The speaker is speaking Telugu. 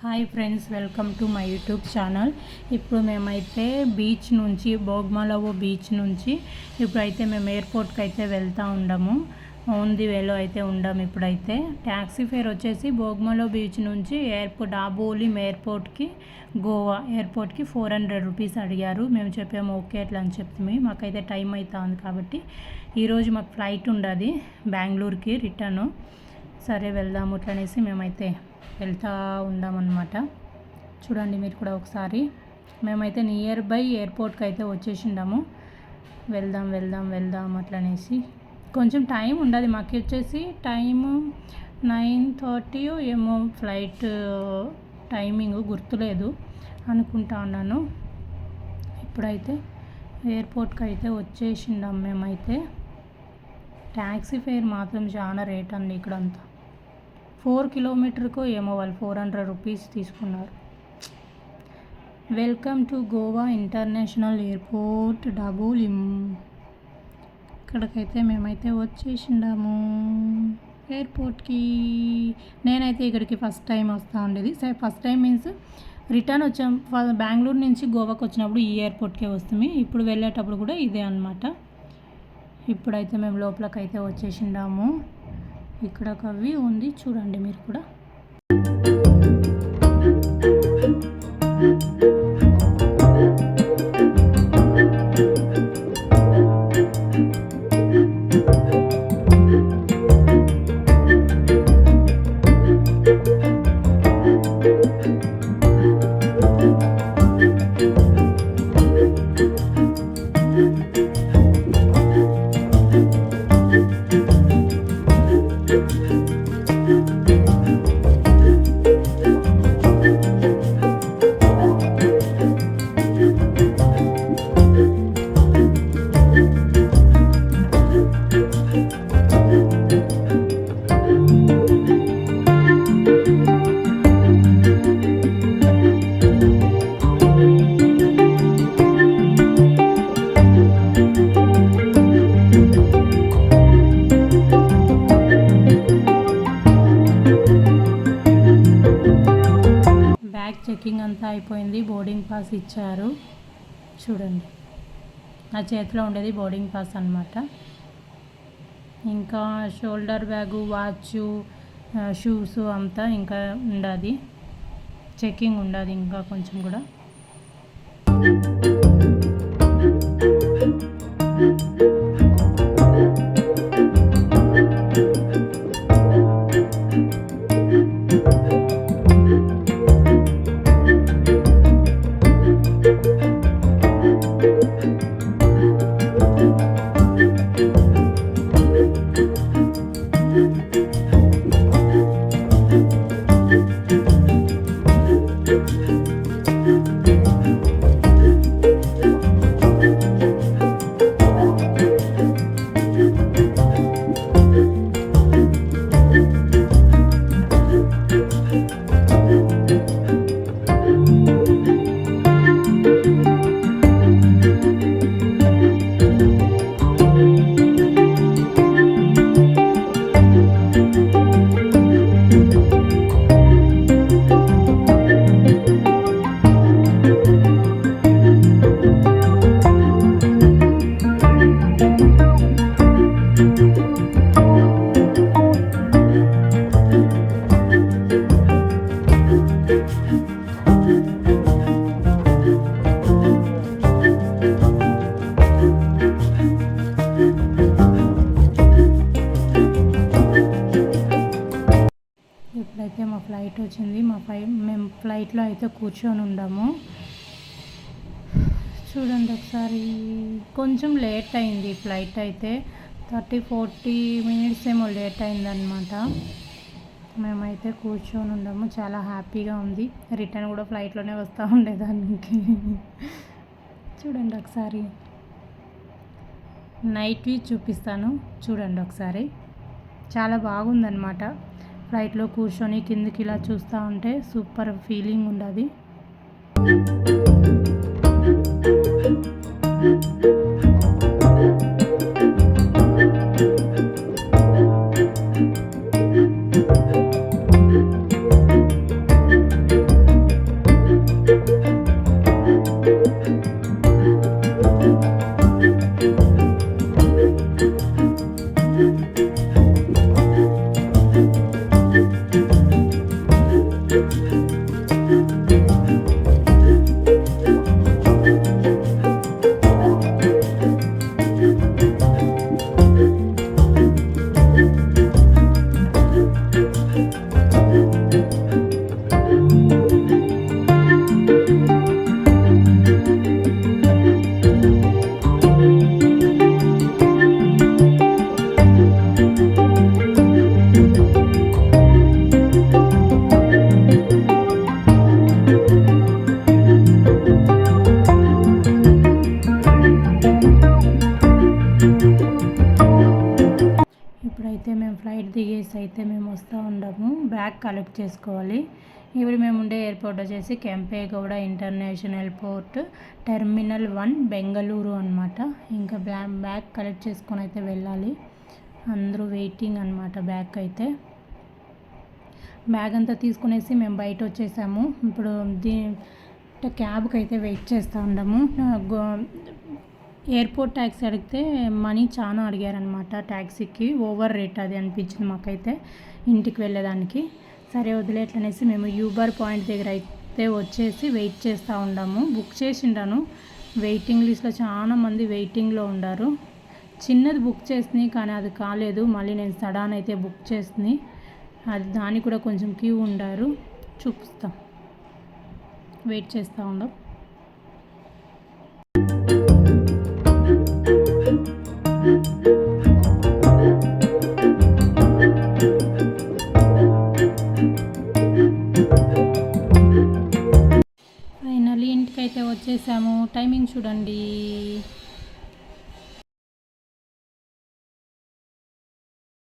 Hi friends, welcome to my YouTube channel. ఇప్పుడు మేమైతే బీచ్ నుంచి బోగ్మలవో బీచ్ నుంచి ఇప్పుడైతే మేము ఎయిర్పోర్ట్కి అయితే వెళ్తూ ఉండము. ఆన్ ది వేలో అయితే ఉండము. ఇప్పుడైతే ట్యాక్సీ ఫేర్ వచ్చేసి బోగ్మలో బీచ్ నుంచి డాబోలిం ఎయిర్పోర్ట్కి గోవా ఎయిర్పోర్ట్కి 400 రూపీస్ అడిగారు. మేము చెప్పాము ఓకే అట్లా అని చెప్తే మాకైతే టైం అవుతుంది కాబట్టి ఈరోజు మాకు ఫ్లైట్ ఉండదు బెంగళూరుకి రిటర్ను. సరే వెళ్దాము అట్లనేసి మేమైతే వెళ్తూ ఉందామన్నమాట. చూడండి మీరు కూడా ఒకసారి. మేమైతే నియర్ బై ఎయిర్పోర్ట్కి అయితే వచ్చేసిండాము. వెళ్దాం అట్లనేసి కొంచెం టైం ఉండదు మాకు. వచ్చేసి టైము 9:30 ఏమో ఫ్లైట్ టైమింగ్ గుర్తులేదు అనుకుంటా ఉన్నాను. ఇప్పుడైతే ఎయిర్పోర్ట్కి అయితే వచ్చేసిండాం మేమైతే. ట్యాక్సీ ఫేర్ మాత్రం చాలా రేట్ అండి ఇక్కడంతా. 4 కిలోమీటర్కు ఏమో వాళ్ళు 400 రూపీస్ తీసుకున్నారు. Welcome to Goa international airport Dabolim. ఇక్కడికైతే మేమైతే వచ్చేసిండాము ఎయిర్పోర్ట్కి. నేనైతే ఇక్కడికి ఫస్ట్ టైం వస్తూ ఉండేది. ఫస్ట్ టైం మీన్స్ రిటర్న్ వచ్చాం. బెంగళూరు నుంచి గోవాకి వచ్చినప్పుడు ఈ ఎయిర్పోర్ట్కే వస్తుంది. ఇప్పుడు వెళ్ళేటప్పుడు కూడా ఇదే అనమాట. ఇప్పుడైతే మేము లోపలికైతే వచ్చేసిండాము. ఇక్కడ ఒక వ్యూ ఉంది చూడండి మీరు కూడా. చెకింగ్ అంతా అయిపోయింది. బోర్డింగ్ పాస్ ఇచ్చారు చూడండి. నా చేతిలో ఉండేది బోర్డింగ్ పాస్ అన్నమాట. ఇంకా షోల్డర్ బ్యాగు, వాచ్, షూస్ అంతా ఇంకా ఉండదు. చెకింగ్ ఉండదు ఇంకా కొంచెం కూడా. ఇప్పుడైతే మా ఫ్లైట్ వచ్చింది. మేము ఫ్లైట్లో అయితే కూర్చొని ఉన్నాము. చూడండి ఒకసారి. కొంచెం లేట్ అయింది ఫ్లైట్ అయితే. 30-40 మినిట్స్ ఏమో లేట్ అయిందనమాట. మేమైతే కూర్చొని ఉన్నాము. చాలా హ్యాపీగా ఉంది. రిటర్న్ కూడా ఫ్లైట్లోనే వస్తూ ఉండేదానికి. చూడండి ఒకసారి. నైట్ వ్యూ చూపిస్తాను చూడండి ఒకసారి. చాలా బాగుందన్నమాట. ఫ్లైట్లో కూర్చొని కిందికి ఇలా చూస్తూ ఉంటే సూపర్ ఫీలింగ్ ఉండదు. ఇప్పుడైతే మేము ఫ్లైట్ దిగేసి అయితే మేము వస్తూ ఉన్నాము. బ్యాగ్ కలెక్ట్ చేసుకోవాలి. ఇప్పుడు మేము ఉండే ఎయిర్పోర్ట్ వచ్చేసి Kempegowda international airport terminal 1 Bengaluru అనమాట. ఇంకా బ్యాగ్ కలెక్ట్ చేసుకొని అయితే వెళ్ళాలి. అందరూ వెయిటింగ్ అనమాట బ్యాగ్ అయితే. బ్యాగ్ అంతా తీసుకునేసి మేము బయట వచ్చేసాము. ఇప్పుడు క్యాబ్కి అయితే వెయిట్ చేస్తూ ఉన్నాము. ఎయిర్పోర్ట్ ట్యాక్సీ అడిగితే మనీ చాలా అడిగారనమాట. ట్యాక్సీకి ఓవర్ రేట్ అది అనిపించింది మాకైతే ఇంటికి వెళ్ళేదానికి. సరే వదిలేట్లనేసి మేము యూబర్ పాయింట్ దగ్గర అయితే వచ్చేసి వెయిట్ చేస్తూ ఉన్నాము. బుక్ చేసిండాను. వెయిటింగ్ లిస్ట్లో చాలా మంది వెయిటింగ్లో ఉన్నారు. చిన్నది బుక్ చేసింది కానీ అది కాలేదు. మళ్ళీ నేను సడాన్ అయితే బుక్ చేసింది. అది దానికి కూడా కొంచెం క్యూ ఉండారు. చూపిస్తాం, వెయిట్ చేస్తూ ఉండం. ఫైనల్లీ ఇంటికైతే వచ్చేసాము. టైమింగ్ చూడండి